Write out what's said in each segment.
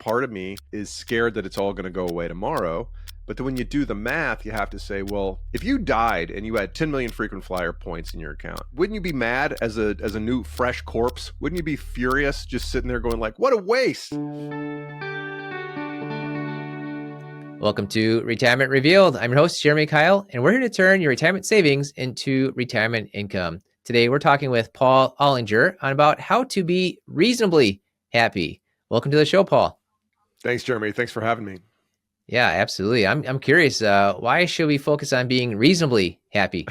part of me is scared that it's all going to go away tomorrow. But then when you do the math, you have to say, well, if you died and you had 10 million frequent flyer points in your account, wouldn't you be mad as a new fresh corpse? Wouldn't you be furious just sitting there going like, what a waste? Welcome to Retirement Revealed. I'm your host, Jeremy Keil, and we're here to turn your retirement savings into retirement income. Today, we're talking with Paul Ollinger on about how to be reasonably happy. Welcome to the show, Paul. Thanks, Jeremy. Thanks for having me. Yeah, absolutely. I'm curious, why should we focus on being reasonably happy?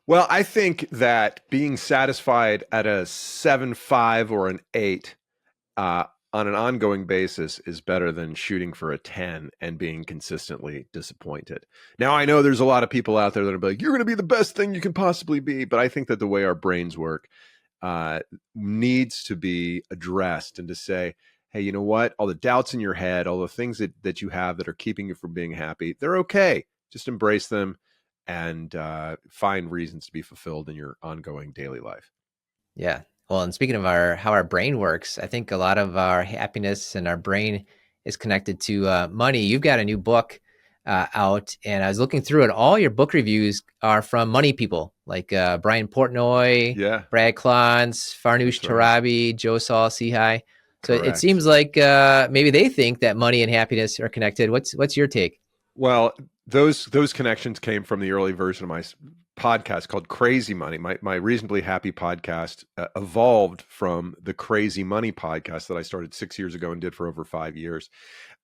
Well, I think that being satisfied at a 7.5 or an 8 on an ongoing basis is better than shooting for a 10 and being consistently disappointed. Now, I know there's a lot of people out there that are like, you're going to be the best thing you can possibly be. But I think that the way our brains work needs to be addressed, and to say, hey, you know what? All the doubts in your head, all the things that you have that are keeping you from being happy, they're okay. Just embrace them and find reasons to be fulfilled in your ongoing daily life. Yeah. Well, and speaking of how our brain works, I think a lot of our happiness and our brain is connected to money. You've got a new book out, and I was looking through it. All your book reviews are from money people like Brian Portnoy, Brad Klontz, Farnoosh Torabi, Joe Saul Sehi. So it seems like maybe they think that money and happiness are connected. What's your take? Well, those connections came from the early version of my podcast called Crazy Money. My Reasonably Happy podcast evolved from the Crazy Money podcast that I started 6 years ago and did for over 5 years.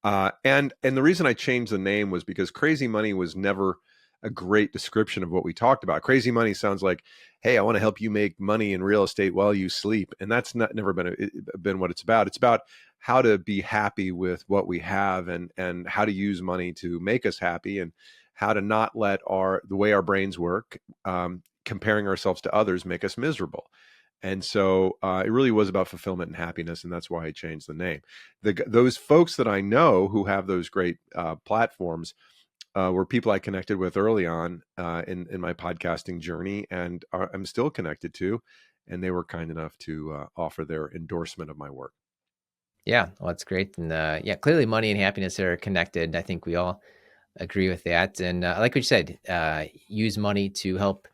And the reason I changed the name was because Crazy Money was never a great description of what we talked about. Crazy Money sounds like, hey, I want to help you make money in real estate while you sleep. And that's never been what it's about. It's about how to be happy with what we have, and how to use money to make us happy, and how to not let the way our brains work, comparing ourselves to others, make us miserable. And so it really was about fulfillment and happiness, and that's why I changed the name. Those folks that I know who have those great platforms were people I connected with early on in my podcasting journey, and I'm still connected to, and they were kind enough to offer their endorsement of my work. Yeah, well, that's great. And yeah, clearly money and happiness are connected. I think we all agree with that. And like what you said, use money to help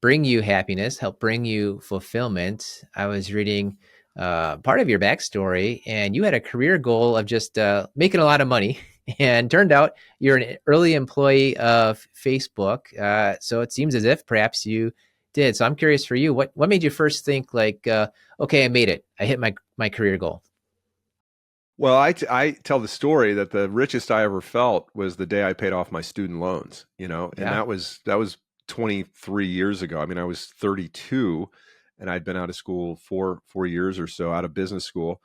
bring you happiness, help bring you fulfillment. I was reading part of your backstory, and you had a career goal of just making a lot of money. And turned out you're an early employee of Facebook. So it seems as if perhaps you did. So I'm curious for you, what made you first think like, okay, I made it. I hit my career goal? Well, I tell the story that the richest I ever felt was the day I paid off my student loans, and that was 23 years ago. I mean, I was 32 and I'd been out of school for 4 years or so, out of business school.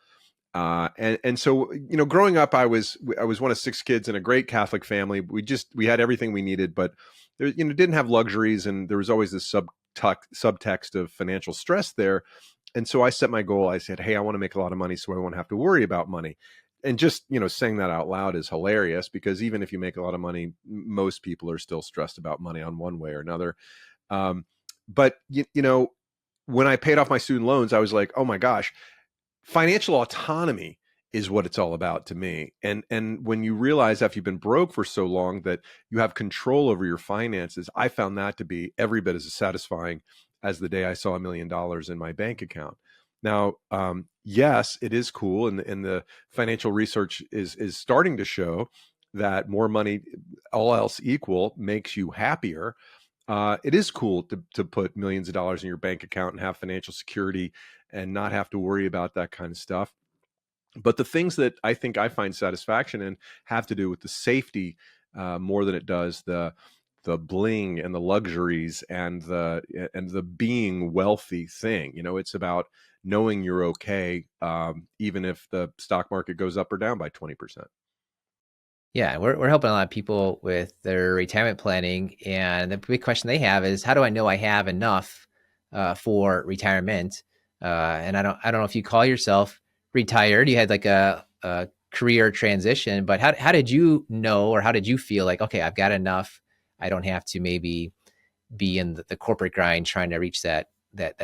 And so, growing up, I was one of 6 kids in a great Catholic family. We had everything we needed, but there, didn't have luxuries. And there was always this subtext of financial stress there. And so I set my goal. I said, hey, I want to make a lot of money so I won't have to worry about money. And just, saying that out loud is hilarious, because even if you make a lot of money, most people are still stressed about money on one way or another. But, when I paid off my student loans, I was like, oh my gosh, financial autonomy is what it's all about to me. And when you realize after you've been broke for so long that you have control over your finances, I found that to be every bit as satisfying as the day I saw $1 million in my bank account. Now, yes, it is cool. And the financial research is starting to show that more money, all else equal, makes you happier. It is cool to put millions of dollars in your bank account and have financial security and not have to worry about that kind of stuff. But the things that I think I find satisfaction in have to do with the safety more than it does the bling and the luxuries and the being wealthy thing. It's about knowing you're okay, even if the stock market goes up or down by 20%. Yeah, we're helping a lot of people with their retirement planning, and the big question they have is, how do I know I have enough for retirement? And I don't know if you call yourself retired. You had like a career transition, but how did you know, or how did you feel like, okay, I've got enough. I don't have to maybe be in the corporate grind trying to reach that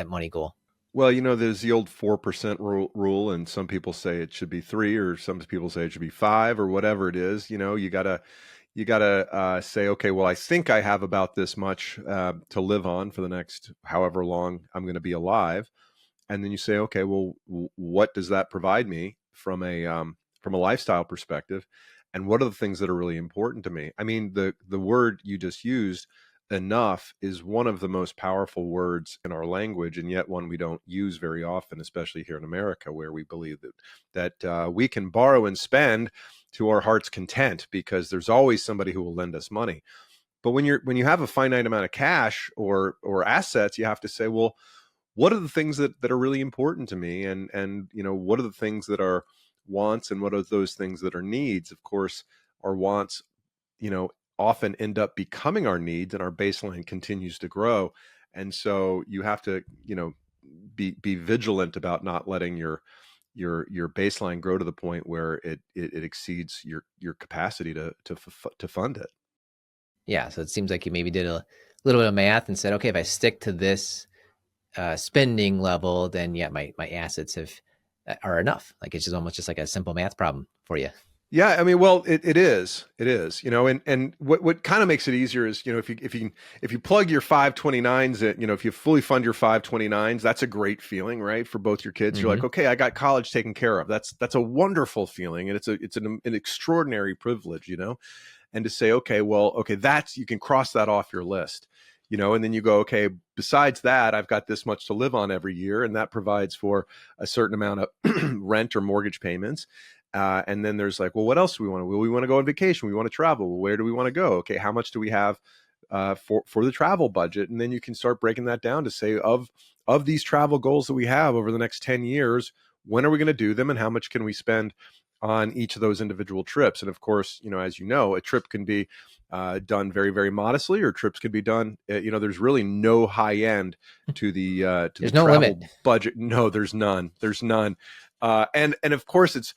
money goal? Well, there's the old 4% rule, and some people say it should be three, or some people say it should be five, or whatever it is. You gotta say, okay, well, I think I have about this much to live on for the next however long I'm going to be alive, and then you say, okay, well, what does that provide me from a lifestyle perspective, and what are the things that are really important to me? I mean, the word you just used, enough, is one of the most powerful words in our language, and yet one we don't use very often, especially here in America, where we believe that we can borrow and spend to our heart's content because there's always somebody who will lend us money. But when you have a finite amount of cash or assets, you have to say, well, what are the things that are really important to me, and what are the things that are wants, and what are those things that are needs? Of course, our wants, you know often end up becoming our needs, and our baseline continues to grow. And so you have to, be vigilant about not letting your baseline grow to the point where it exceeds your capacity to fund it. Yeah, so it seems like you maybe did a little bit of math and said, okay, if I stick to this spending level, then yeah, my assets are enough. Like it's just almost just like a simple math problem for you. Yeah, I mean, well, it is, and what kind of makes it easier is, if you plug your 529s, if you fully fund your 529s, that's a great feeling, right? For both your kids, you're like, Hmm. okay, I got college taken care of. That's a wonderful feeling, and it's an extraordinary privilege, and to say, okay, well, okay, that's, you can cross that off your list, and then you go, okay, besides that, I've got this much to live on every year, and that provides for a certain amount of rent or mortgage payments. And then there's like, well, what else do we want to? Well, we want to go on vacation. We want to travel. Well, where do we want to go? Okay, how much do we have for the travel budget? And then you can start breaking that down to say, of these travel goals that we have over the next 10 years, when are we going to do them, and how much can we spend on each of those individual trips? And of course, as you know, a trip can be done very, very modestly, or trips can be done. There's really no high end to the There's no limit. travel budget. No, there's none. There's none. And of course,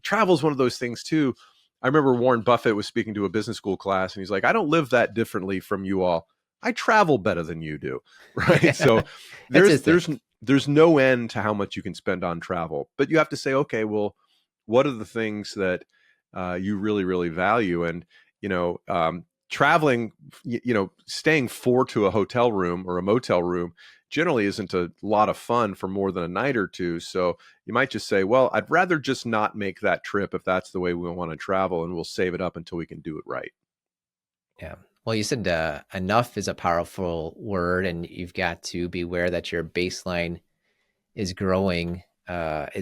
travel is one of those things too. I remember Warren Buffett was speaking to a business school class, and he's like, "I don't live that differently from you all. I travel better than you do." Right? So That's there's his thing. there's there's no end to how much you can spend on travel, but you have to say, okay, well, what are the things that you really, really value? And traveling, staying four to a hotel room or a motel room generally isn't a lot of fun for more than a night or two. So you might just say, well, I'd rather just not make that trip if that's the way we want to travel, and we'll save it up until we can do it right. Yeah. Well, you said enough is a powerful word, and you've got to be aware that your baseline is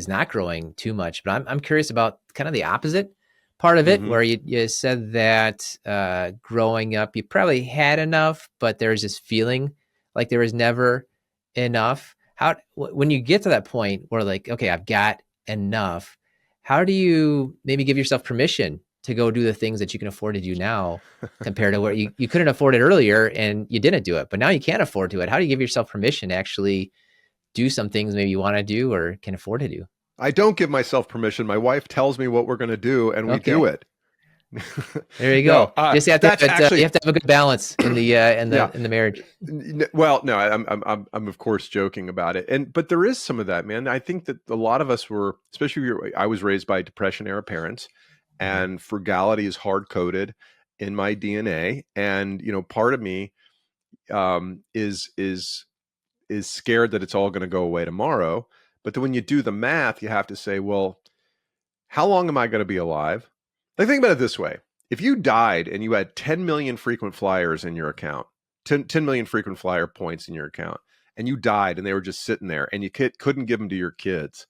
not growing too much. But I'm curious about kind of the opposite part of it, Mm-hmm. where you said that growing up you probably had enough, but there's this feeling like there was never enough. When you get to that point where like, okay, I've got enough, how do you maybe give yourself permission to go do the things that you can afford to do now compared to where you couldn't afford it earlier and you didn't do it, but now you can't afford to it? How do you give yourself permission to actually do some things maybe you want to do or can afford to do? I don't give myself permission. My wife tells me what we're going to do, and we do Okay, it. there you No, go. Just have to that's have it. You actually, have to have a good balance in the yeah. in the marriage. Well, no, I'm of course joking about it, but there is some of that, man. I think that a lot of us were, especially I was raised by Depression era parents, Hmm. and frugality is hard coded in my DNA, and part of me is scared that it's all going to go away tomorrow. But then when you do the math, you have to say, well, how long am I going to be alive? Like, think about it this way. If you died and you had 10 million frequent flyers in your account, 10 million frequent flyer points in your account, and you died and they were just sitting there, and you couldn't give them to your kids,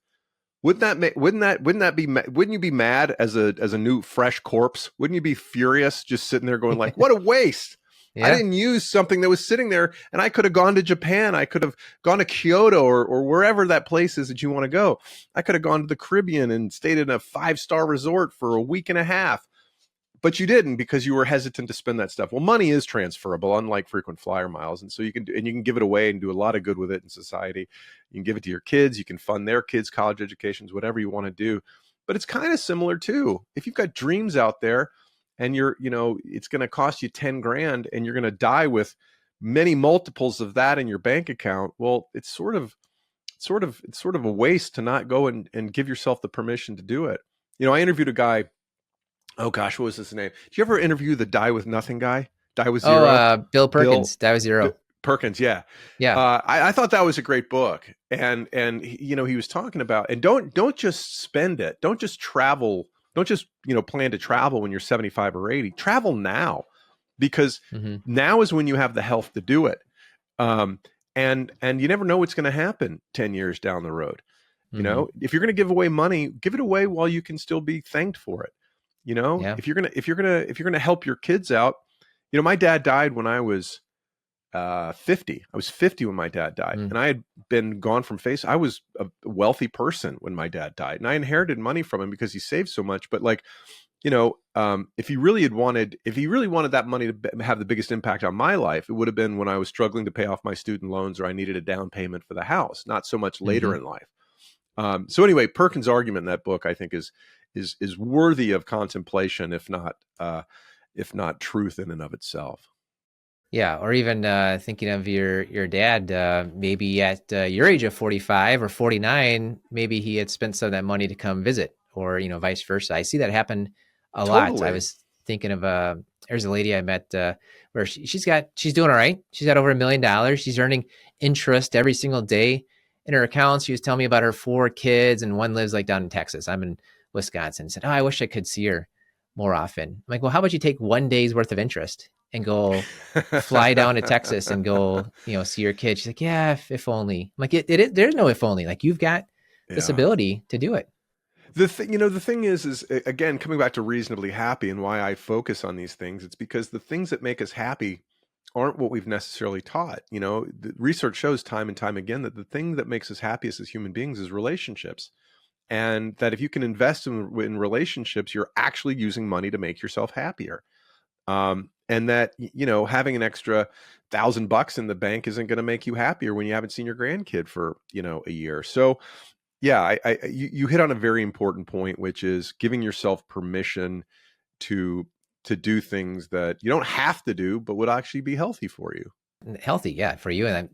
wouldn't you be mad as a new fresh corpse? Wouldn't you be furious just sitting there going like, what a waste? I Yeah, didn't use something that was sitting there, and I could have gone to Japan. I could have gone to Kyoto, or wherever that place is that you want to go. I could have gone to the Caribbean and stayed in a 5-star resort for a week and a half, but you didn't because you were hesitant to spend that stuff. Well, money is transferable, unlike frequent flyer miles, and so you can give it away and do a lot of good with it in society. You can give it to your kids, you can fund their kids' college educations, whatever you want to do. But it's kind of similar too. If you've got dreams out there, and it's going to cost you 10 grand, and you're going to die with many multiples of that in your bank account. Well, it's sort of it's sort of a waste to not go and give yourself the permission to do it. I interviewed a guy. Oh gosh, what was his name? Did you ever interview the Die with Nothing guy? Die with Oh, Zero? Bill Bill Perkins, that was B- zero. Perkins, yeah. Yeah. I thought that was a great book, and he was talking about, and don't just spend it, don't just travel, don't just plan to travel when you're 75 or 80. Travel now, because Mm-hmm. now is when you have the health to do it. Um, and you never know what's going to happen 10 years down the road. Mm-hmm. If you're going to give away money, give it away while you can still be thanked for it. Yeah. If you're gonna help your kids out. My dad died when I was 50. I was 50 when my dad died, Mm. and I had been gone from face. I was a wealthy person when my dad died, and I inherited money from him because he saved so much. But like, if he really wanted that money to have the biggest impact on my life, it would have been when I was struggling to pay off my student loans or I needed a down payment for the house, not so much later Mm-hmm. in life. So anyway, Perkins' argument in that book, I think, is worthy of contemplation, if not truth in and of itself. Yeah, or even thinking of your dad, maybe at your age of 45 or 49, maybe he had spent some of that money to come visit, or vice versa. I see that happen a lot. I Totally. was thinking of there's a lady I met where she's doing all right. She's got over $1 million. She's earning interest every single day in her accounts. She was telling me about her 4 kids, and one lives like down in Texas. I'm in Wisconsin. Said, "Oh, I wish I could see her more often." I'm like, "Well, how about you take one day's worth of interest and go fly down to Texas and go, see your kid?" She's like, "Yeah, if only." I'm like, there's no if only. Like, you've got this Yeah. ability to do it. The thing is again, coming back to reasonably happy and why I focus on these things, it's because the things that make us happy aren't what we've necessarily taught. The research shows time and time again that the thing that makes us happiest as human beings is relationships. And that if you can invest in relationships, you're actually using money to make yourself happier. And that, having an extra $1,000 in the bank isn't going to make you happier when you haven't seen your grandkid for, a year. So yeah, you hit on a very important point, which is giving yourself permission to do things that you don't have to do, but would actually be healthy for you. Healthy, yeah, for you. And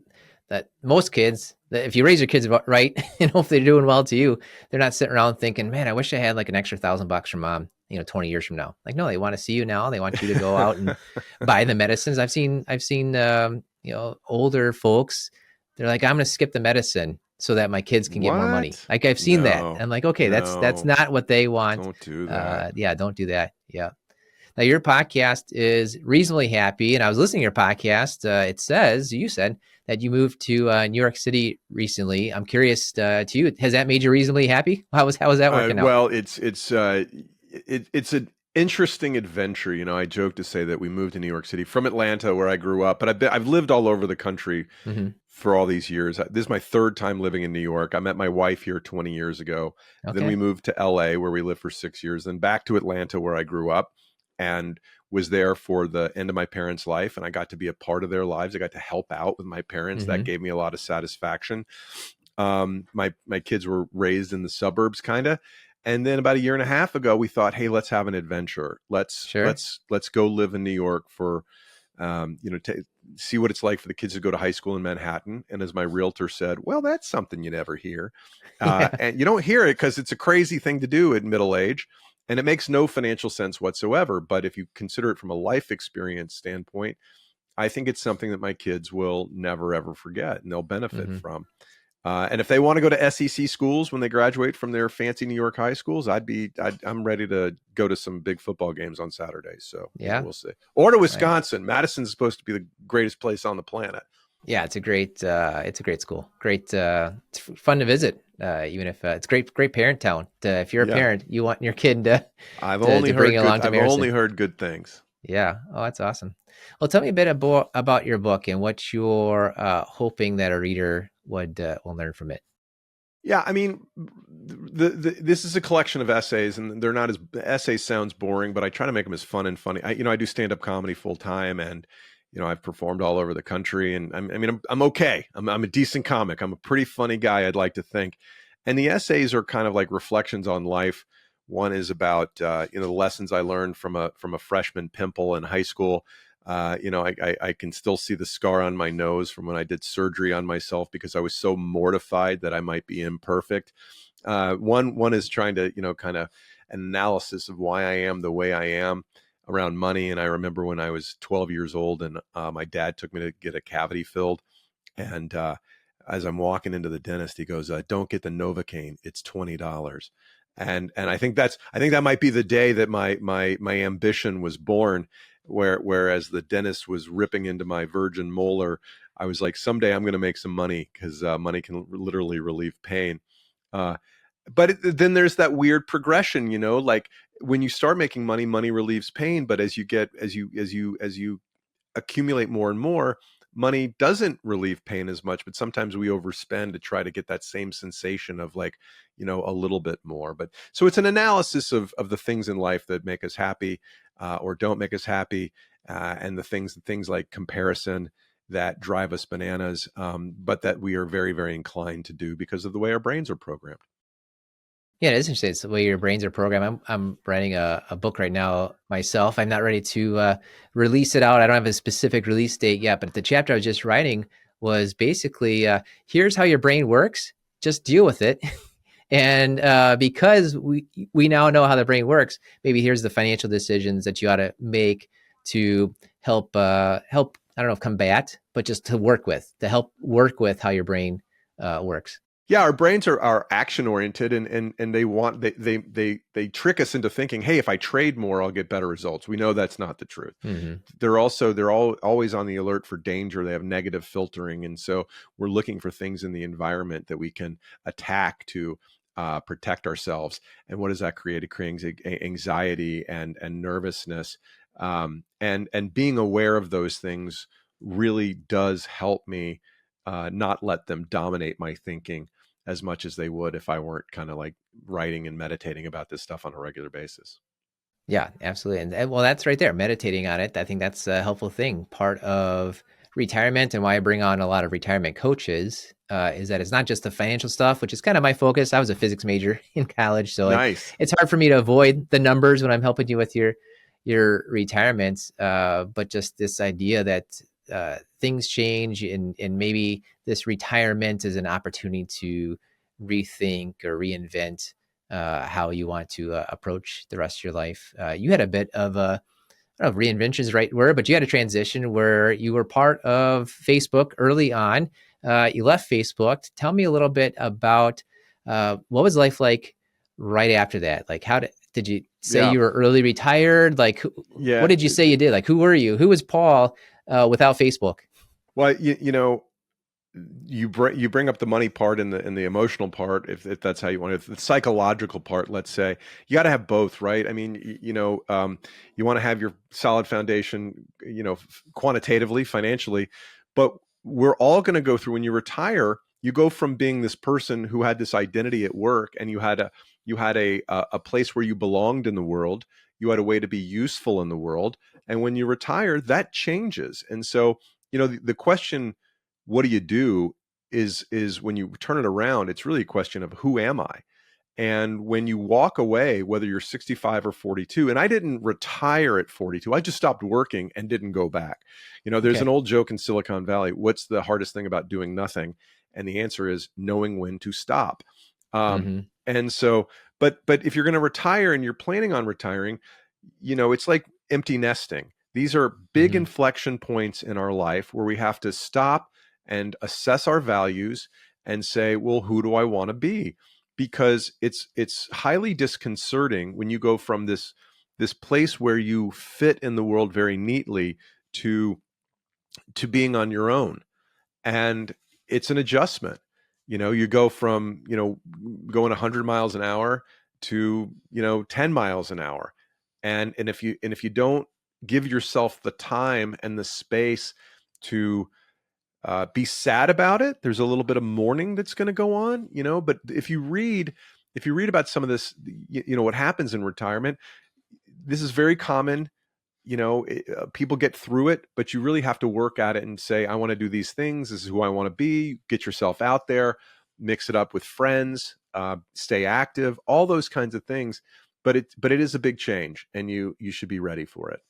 that most kids, that if you raise your kids right, and hope they're doing well to you, they're not sitting around thinking, "Man, I wish I had like an extra $1,000 from mom, 20 years from now." Like, no, they want to see you now. They want you to go out and buy the medicines. I've seen older folks. They're like, "I'm going to skip the medicine so that my kids can get more money." What? Like, I've seen that. No, I'm like, okay, that's no, not what they want. don't do that. Yeah, don't do that. Yeah. Now, your podcast is Reasonably Happy, and I was listening to your podcast. You said that you moved to New York City recently. I'm curious to you, has that made you reasonably happy? How was that working out? Well, it's an interesting adventure. I joke to say that we moved to New York City from Atlanta, where I grew up, but I've lived all over the country Mm-hmm. for all these years. This is my third time living in New York. I met my wife here 20 years ago. Then we Okay. moved to LA, where we lived for 6 years, then back to Atlanta, where I grew up and was there for the end of my parents' life. And I got to be a part of their lives. I got to help out with my parents. That Mm-hmm. gave me a lot of satisfaction. My kids were raised in the suburbs, kind of. And then about a year and a half ago, we thought, hey, let's have an adventure. Sure. Let's go live in New York for see what it's like for the kids to go to high school in Manhattan. And as my realtor said, well, that's something you never hear. Yeah. And you don't hear it because it's a crazy thing to do at middle age. And it makes no financial sense whatsoever. But if you consider it from a life experience standpoint, I think it's something that my kids will never, ever forget and they'll benefit Mm-hmm. from. And if they want to go to SEC schools when they graduate from their fancy New York high schools, I'm ready to go to some big football games on Saturdays. So, Yeah. we'll see. Or to Right. Wisconsin. Madison's supposed to be the greatest place on the planet. Yeah, it's a great school. Great, it's fun to visit. Even if it's great parent town. If you're a Yeah. parent, you want your kid to I've to, only to bring heard you good along to I've only Marison. heard good things. Yeah. Oh, that's awesome. Well, tell me a bit about your book and what you're hoping that a reader will learn from it. Yeah, I mean, this is a collection of essays, and they're not as essays sounds boring, but I try to make them as fun and funny. I do stand up comedy full time, and I've performed all over the country, and I'm okay. I'm a decent comic. I'm a pretty funny guy, I'd like to think. And the essays are kind of like reflections on life. One is about the lessons I learned from a freshman pimple in high school. I can still see the scar on my nose from when I did surgery on myself because I was so mortified that I might be imperfect. One is trying to, kind of an analysis of why I am the way I am around money. And I remember when I was 12 years old and my dad took me to get a cavity filled. And as I'm walking into the dentist, he goes, "Don't get the Novocaine. It's $20." And I think that might be the day that my ambition was born. Whereas the dentist was ripping into my virgin molar, I was like, someday I'm going to make some money because money can literally relieve pain. Uh, then there's that weird progression, like when you start making money, money relieves pain. But as you accumulate more and more, money doesn't relieve pain as much, but sometimes we overspend to try to get that same sensation of like, a little bit more. But so it's an analysis of the things in life that make us happy or don't make us happy, and the things like comparison that drive us bananas, but that we are very, very inclined to do because of the way our brains are programmed. Yeah, it is interesting. It's the way your brains are programmed. I'm writing a book right now myself. I'm not ready to release it out. I don't have a specific release date yet, but the chapter I was just writing was basically here's how your brain works. Just deal with it. And because we now know how the brain works, maybe here's the financial decisions that you ought to make to help. I don't know if combat, but just to help work with how your brain works. Yeah, our brains are action oriented, and they trick us into thinking, hey, if I trade more, I'll get better results. We know that's not the truth. Mm-hmm. They're always on the alert for danger. They have negative filtering, and so we're looking for things in the environment that we can attack to protect ourselves. And what does that create? It creates anxiety and nervousness. And being aware of those things really does help me not let them dominate my thinking as much as they would if I weren't kind of like writing and meditating about this stuff on a regular basis. Yeah, absolutely. And well, that's right there, meditating on it. I think that's a helpful thing. Part of retirement and why I bring on a lot of retirement coaches is that it's not just the financial stuff, which is kind of my focus. I was a physics major in college, so Nice. it's hard for me to avoid the numbers when I'm helping you with your retirement. But just this idea that things change, and maybe this retirement is an opportunity to rethink or reinvent how you want to approach the rest of your life. You had a bit of a, I don't know if reinvention is the right word, but you had a transition where you were part of Facebook early on. You left Facebook. Tell me a little bit about what was life like right after that? Like, did you say Yeah. you were early retired? Like, what Yeah. did you say you did? Like, who were you? Who was Paul without Facebook? Well, you bring up the money part and the emotional part, if that's how you want it, the psychological part, let's say. You got to have both, right? I mean, you want to have your solid foundation, quantitatively, financially, but we're all going to go through when you retire. You go from being this person who had this identity at work, and you had a place where you belonged in the world. You had a way to be useful in the world, and when you retire, that changes. And so, the question, what do you do, is when you turn it around, it's really a question of who am I? And when you walk away, whether you're 65 or 42, and I didn't retire at 42, I just stopped working and didn't go back. There's an Okay. old joke in Silicon Valley: what's the hardest thing about doing nothing? And the answer is knowing when to stop. um, Mm-hmm. and so, but if you're going to retire and you're planning on retiring, it's like empty nesting. These are big Mm-hmm. inflection points in our life where we have to stop and assess our values and say, well, who do I want to be? Because it's highly disconcerting when you go from this place where you fit in the world very neatly to being on your own. And it's an adjustment. You go from, going 100 miles an hour to, 10 miles an hour. And if you don't give yourself the time and the space to be sad about it, there's a little bit of mourning that's going to go on. But if you read about some of this, what happens in retirement, this is very common. People get through it, but you really have to work at it and say, I want to do these things. This is who I want to be. Get yourself out there, mix it up with friends, stay active, all those kinds of things. But it is a big change, and you should be ready for it.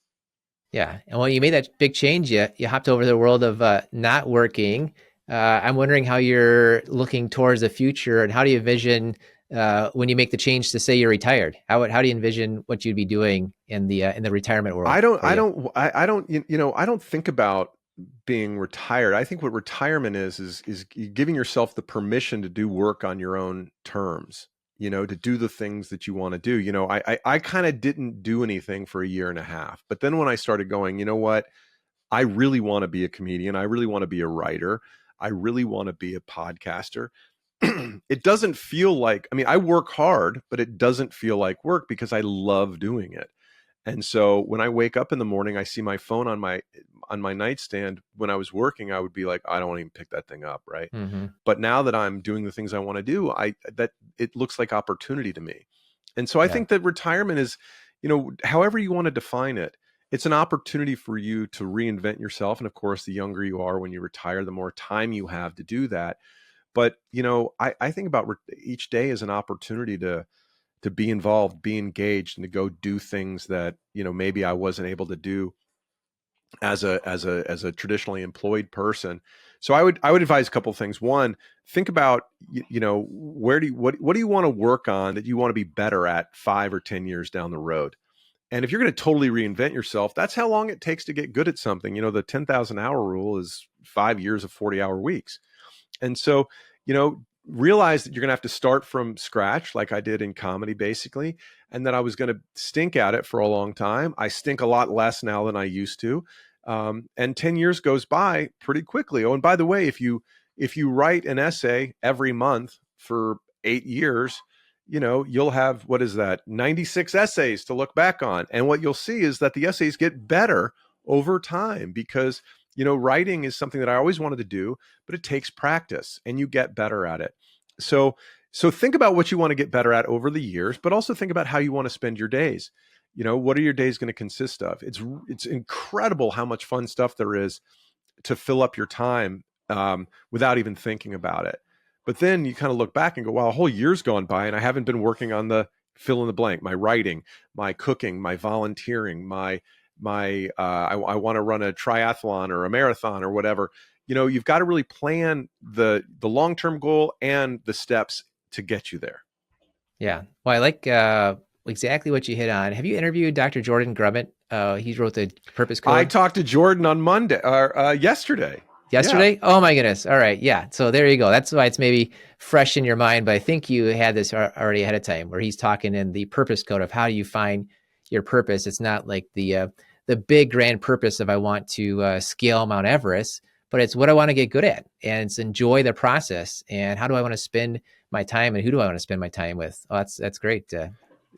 Yeah. And when you made that big change, you hopped over to the world of not working. I'm wondering how you're looking towards the future, and how do you envision when you make the change to say you're retired? How do you envision what you'd be doing in the retirement world for you? I don't, I don't think about being retired. I think what retirement is giving yourself the permission to do work on your own terms, to do the things that you want to do. I kind of didn't do anything for a year and a half, but then when I started going, you know what, I really want to be a comedian. I really want to be a writer. I really want to be a podcaster. It doesn't feel like, I mean, I work hard, but it doesn't feel like work because I love doing it. And so when I wake up in the morning, I see my phone on my nightstand. When I was working, I would be like, I don't want to even pick that thing up, right? Mm-hmm. But now that I'm doing the things I want to do, I that it looks like opportunity to me. And so I Yeah. think that retirement is, however you want to define it, it's an opportunity for you to reinvent yourself. And of course, the younger you are when you retire, the more time you have to do that. But I think about each day as an opportunity to be involved, be engaged, and to go do things that maybe I wasn't able to do as a traditionally employed person. So I would advise a couple of things. One, think about where do you what do you want to work on that you want to be better at 5 or 10 years down the road. And if you're going to totally reinvent yourself, that's how long it takes to get good at something. The 10,000 hour rule is 5 years of 40-hour weeks. And so, realize that you're going to have to start from scratch, like I did in comedy, basically, and that I was going to stink at it for a long time. I stink a lot less now than I used to. And 10 years goes by pretty quickly. Oh, and by the way, if you write an essay every month for 8 years, you'll have, what is that, 96 essays to look back on. And what you'll see is that the essays get better over time because writing is something that I always wanted to do, but it takes practice and you get better at it. So think about what you want to get better at over the years, but also think about how you want to spend your days. What are your days going to consist of? It's incredible how much fun stuff there is to fill up your time without even thinking about it. But then you kind of look back and go, wow, a whole year's gone by and I haven't been working on the fill in the blank, my writing, my cooking, my volunteering, I want to run a triathlon or a marathon or whatever. You've got to really plan the long-term goal and the steps to get you there. Yeah. Well, I like exactly what you hit on. Have you interviewed Dr. Jordan Grubbett? He wrote the Purpose I Code talked to Jordan on Monday or yesterday. Yeah. yesterday. Oh my goodness. All right. Yeah. So there you go. That's why it's maybe fresh in your mind, but I think you had this already ahead of time where he's talking in the Purpose Code of how you find your purpose. It's not like the big grand purpose of I want to scale Mount Everest, but it's what I want to get good at, and it's enjoy the process. And how do I want to spend my time, and who do I want to spend my time with? Oh, that's great. Yeah,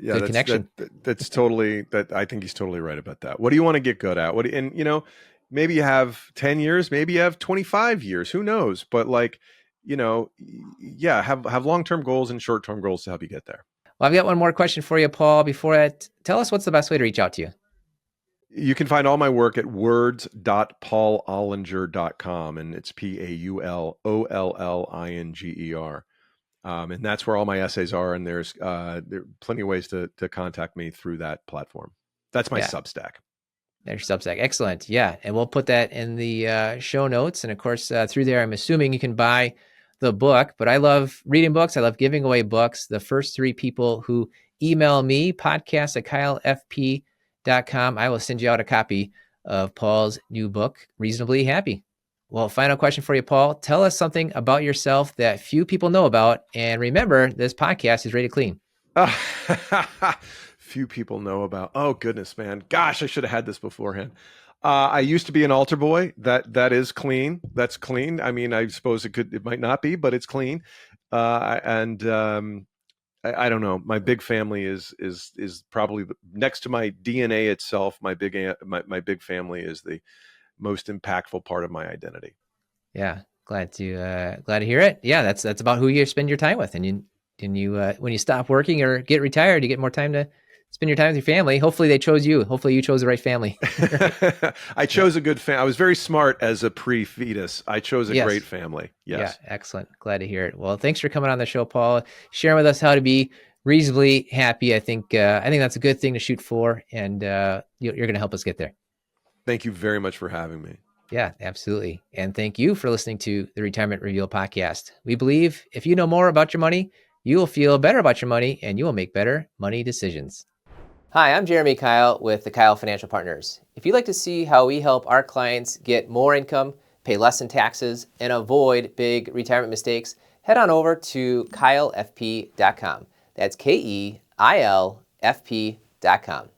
Good that's connection. that's totally that. I think he's totally right about that. What do you want to get good at? And maybe you have 10 years, maybe you have 25 years, who knows? But like, yeah, have long-term goals and short-term goals to help you get there. Well, I've got one more question for you, Paul. Before that, tell us what's the best way to reach out to you. You can find all my work at words.paulollinger.com, and it's PaulOllinger. And that's where all my essays are. And there are plenty of ways to contact me through that platform. That's my Yeah, Substack. there's Substack. Excellent. Yeah, and we'll put that in the show notes. And of course, through there, I'm assuming you can buy the book. But I love reading books. I love giving away books. The first three people who email me, podcast@kylefp.com, I will send you out a copy of Paul's new book, Reasonably Happy. Well, final question for you, Paul. Tell us something about yourself that few people know about. And remember, this podcast is rated clean. Few people know about. Oh goodness, man! Gosh, I should have had this beforehand. I used to be an altar boy. That is clean. That's clean. I mean, I suppose it might not be, but it's clean. And I don't know. My big family is probably next to my DNA itself. My big family is the most impactful part of my identity. Yeah, glad to hear it. Yeah, that's about who you spend your time with, and when you stop working or get retired, you get more time to spend your time with your family. Hopefully, they chose you. Hopefully, you chose the right family. Right? I Yeah. chose a good family. I was very smart as a pre-fetus. I chose a great Yes. family. Yeah. Yes. Excellent. Glad to hear it. Well, thanks for coming on the show, Paul. Sharing with us how to be reasonably happy. I think that's a good thing to shoot for, and you're going to help us get there. Thank you very much for having me. Yeah, absolutely. And thank you for listening to the Retirement Reveal podcast. We believe if you know more about your money, you will feel better about your money and you will make better money decisions. Hi, I'm Jeremy Keil with the Keil Financial Partners. If you'd like to see how we help our clients get more income, pay less in taxes, and avoid big retirement mistakes, head on over to keilfp.com. That's KEILFP.com.